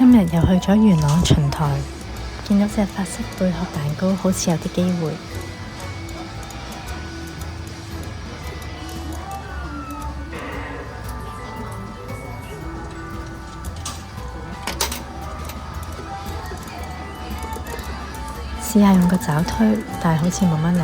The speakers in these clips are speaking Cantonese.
今日又去咗元朗巡台，見到隻法式貝殼蛋糕好似有啲機會。試下用個爪推，但係好似冇乜力。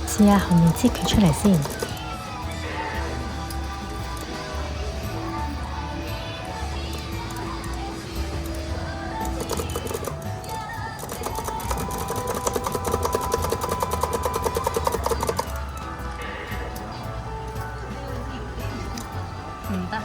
試下後面擠佢出嚟先。唔得喎！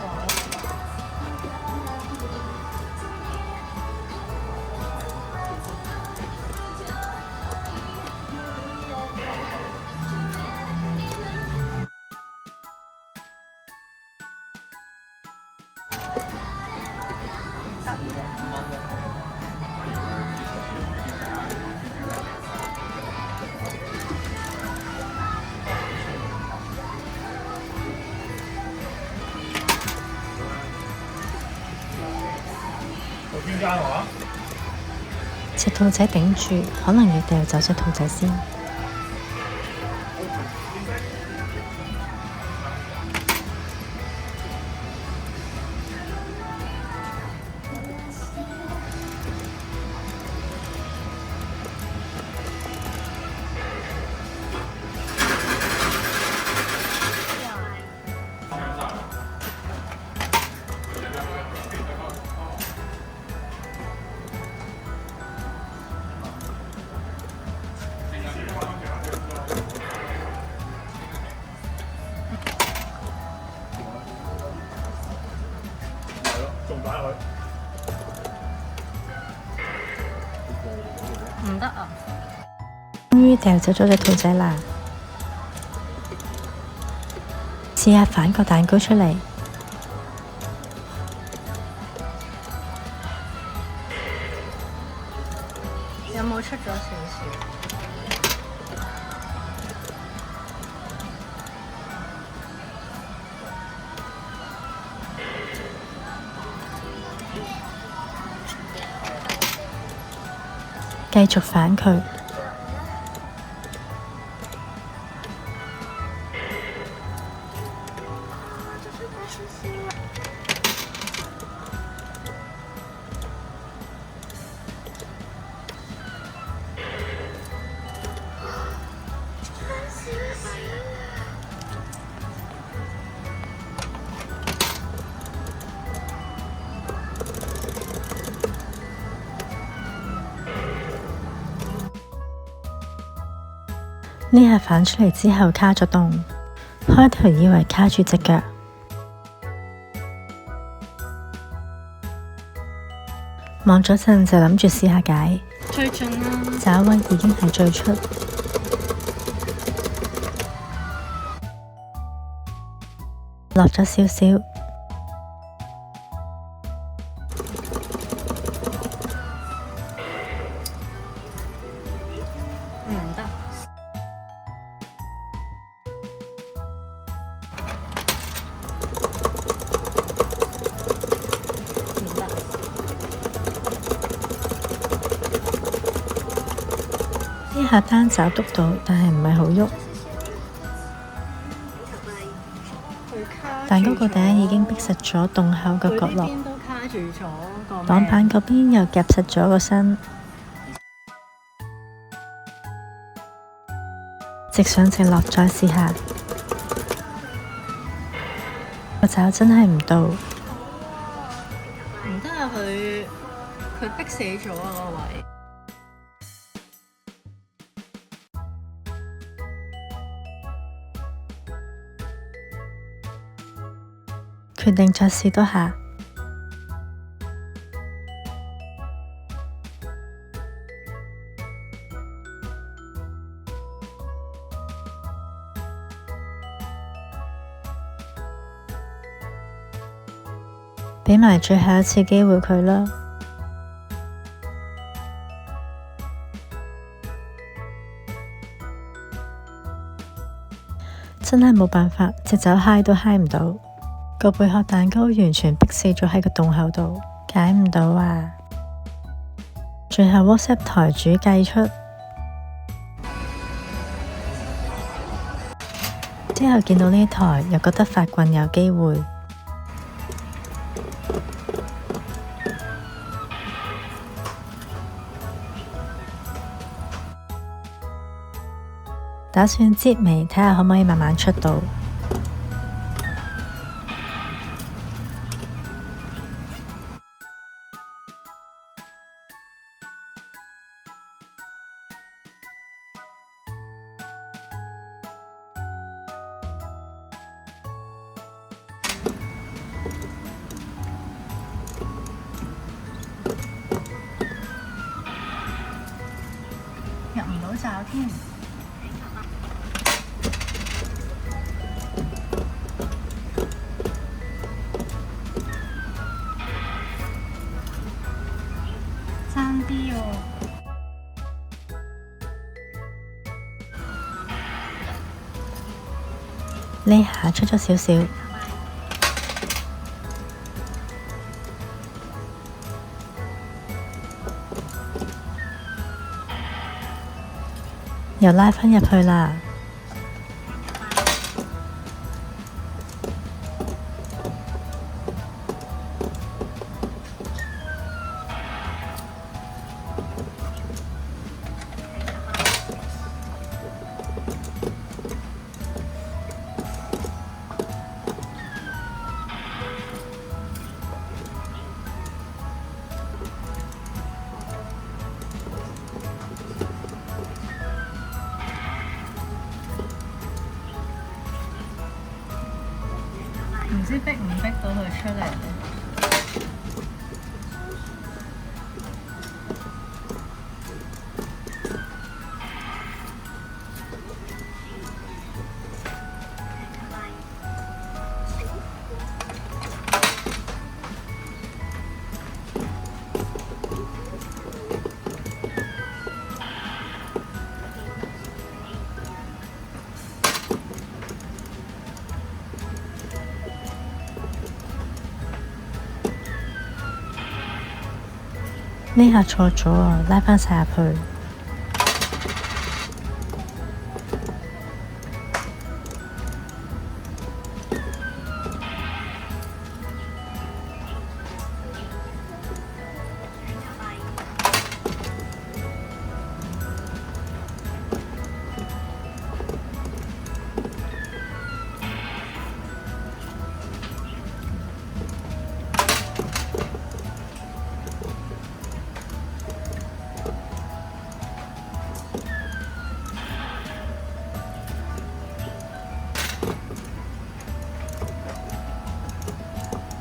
邊間話？隻兔仔頂住，可能要掉走隻兔仔先。仲擺落去？唔得啊！終於掉走咗隻兔仔啦！試下反個蛋糕出嚟。有冇出咗少少？繼續反佢。呢下反出嚟之後卡咗洞，開頭以為卡住隻腳，望咗陣就諗住試下解，最盡啦！爪位已經係最出，落咗少少，唔得。呢下單爪篤到，但係唔係好喐。蛋糕個頂已經逼實咗洞口個角落，邊都卡住咗個擋板嗰邊又夾實咗個身，直上直落再試下，個爪真係唔到。唔得啊！佢逼死咗啊！個位。決定再試多下。畀埋最後一次機會佢啦。真係冇辦法，隻酒揩都揩唔到，個貝殼蛋糕完全逼死咗喺個洞口度，解唔到啊！最後 WhatsApp 台主計出，之後見到呢台又覺得發棍有機會，打算擠尾睇下可唔可以慢慢出到。入唔到罩添。爭啲喎。呢下出咗少少，又拉返入去啦。唔知逼唔逼到佢出嚟咧？呢下錯咗啊！拉返晒入去。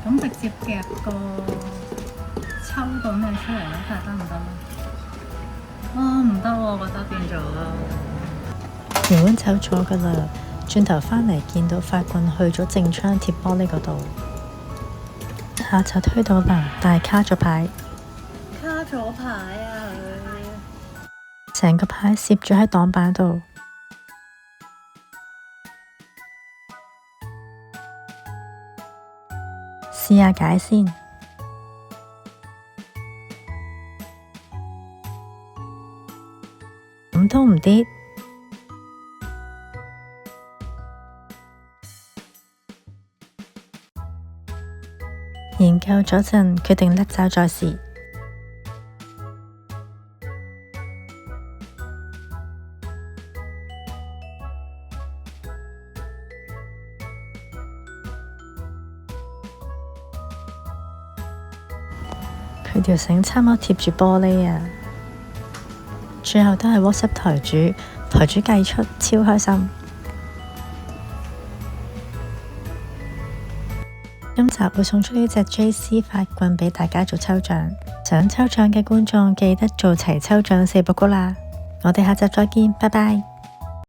咁直接夾個抽個咩出嚟咧？睇下得唔得咧？唔得喎，我覺得變咗。原本走咗㗎啦，轉頭返嚟見到發棍去咗正窗貼玻璃嗰度，下就推到啦，但係卡咗牌，卡咗牌啊佢！成個牌攝咗喺擋板度。試下解先，咁都唔跌。研究咗陣，決定甩爪再試。佢條繩差唔多貼住玻璃啊！最後都係 WhatsApp 台主計出，超開心。今集會送出呢隻 JC 發棍俾大家做抽獎，想抽獎嘅觀眾記得做齊抽獎4部曲啦！我哋下集再見，拜拜。